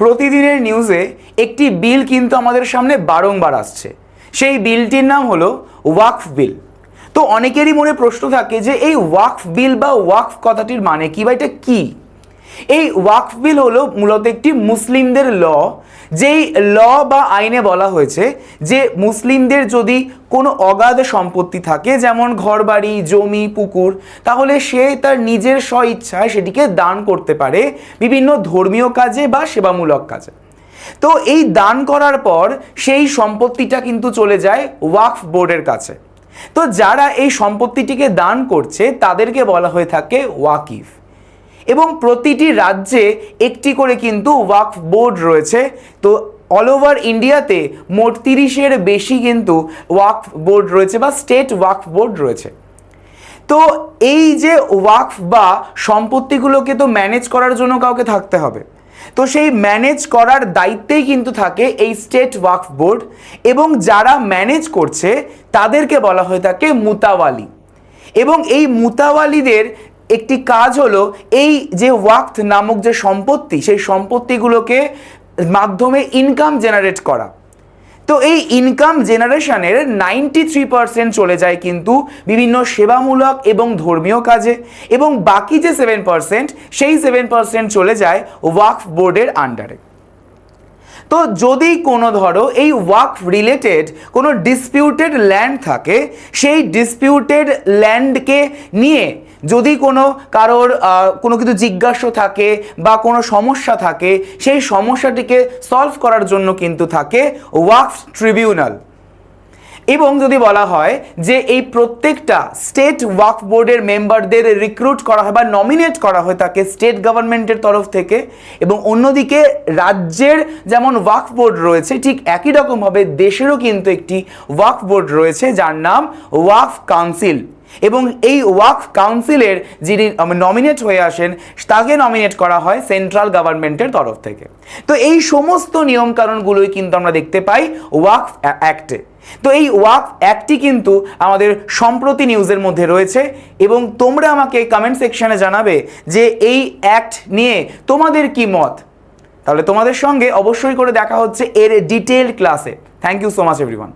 প্রতিদিনের নিউজে একটি বিল কিন্তু আমাদের সামনে বারংবার আসছে। সেই বিলটির নাম হলো ওয়াকফ বিল। তো অনেকেরই মনে প্রশ্ন থাকে যে এই ওয়াকফ বিল বা ওয়াকফ কথাটির মানে কি বা এটা কি। এই ওয়াকফ বিল হলো মূলত একটি মুসলিমদের ল, যেই ল বা আইনে বলা হয়েছে যে মুসলিমদের যদি কোনো অগাধ সম্পত্তি থাকে, যেমন ঘরবাড়ি, জমি, পুকুর, তাহলে সে তার নিজের স্ব ইচ্ছায় সেটিকে দান করতে পারে বিভিন্ন ধর্মীয় কাজে বা সেবামূলক কাজে। তো এই দান করার পর সেই সম্পত্তিটা কিন্তু চলে যায় ওয়াকফ বোর্ডের কাছে। তো যারা এই সম্পত্তিটিকে দান করছে তাদেরকে বলা হয়ে থাকে ওয়াকিফ। এবং প্রতিটি রাজ্যে একটি করে কিন্তু ওয়াকফ বোর্ড রয়েছে। তো অল ওভার ইন্ডিয়াতে মোট 30-এর বেশি কিন্তু ওয়াকফ বোর্ড রয়েছে বা স্টেট ওয়াকফ বোর্ড রয়েছে। তো এই যে ওয়াকফ বা সম্পত্তিগুলোকে তো ম্যানেজ করার জন্য কাউকে থাকতে হবে। তো সেই ম্যানেজ করার দায়িত্বেই কিন্তু থাকে এই স্টেট ওয়াকফ বোর্ড, এবং যারা ম্যানেজ করছে তাদেরকে বলা হয়ে থাকে মুতাওয়ালি। এবং এই মুতাওয়ালিদের একটি কাজ হলো এই যে ওয়াকফ নামক যে সম্পত্তি, সেই সম্পত্তিগুলোকে মাধ্যমে ইনকাম জেনারেট করা। তো এই ইনকাম জেনারেশনের 93% চলে যায় কিন্তু বিভিন্ন সেবামূলক এবং ধর্মীয় কাজে, এবং বাকি যে 7% সেই 7% চলে যায় ওয়াকফ বোর্ডের আন্ডারে। তো যদি কোনো ধরো এই ওয়াকফ রিলেটেড কোনো ডিসপিউটেড ল্যান্ড থাকে, সেই ডিসপিউটেড ল্যান্ডকে নিয়ে যদি কোনো কারোর কোনো কিছু জিজ্ঞাসা থাকে বা কোনো সমস্যা থাকে, সেই সমস্যাটিকে সলভ করার জন্য কিন্তু থাকে ওয়াকফ ট্রিবিউনাল। এবং যদি বলা হয় যে এই প্রত্যেকটা স্টেট ওয়াকফ বোর্ডের মেম্বারদের রিক্রুট করা হয় বা নমিনেট করা হয় তাকে স্টেট গভর্নমেন্টের তরফ থেকে, এবং অন্যদিকে রাজ্যের যেমন ওয়াকফ বোর্ড রয়েছে ঠিক একই রকমভাবে দেশেরও কিন্তু একটি ওয়াকফ বোর্ড রয়েছে যার নাম ওয়াকফ কাউন্সিল। এবং এই ওয়াকফ কাউন্সিলের যিনি নমিনেট হয়ে আসেন তাকে নমিনেট করা হয় সেন্ট্রাল গভর্নমেন্টের তরফ থেকে। তো এই সমস্ত নিয়মকানুনগুলোই কিন্তু আমরা দেখতে পাই ওয়াকফ অ্যাক্টে। তো এই ওয়াকফ অ্যাক্টটি কিন্তু আমাদের সম্প্রতি নিউজের মধ্যে রয়েছে, এবং তোমরা আমাকে কমেন্ট সেকশনে জানাবে যে এই অ্যাক্ট নিয়ে তোমাদের কি মত। তাহলে তোমাদের সঙ্গে অবশ্যই করে দেখা হচ্ছে এর ডিটেইলড ক্লাসে। Thank you so much everyone.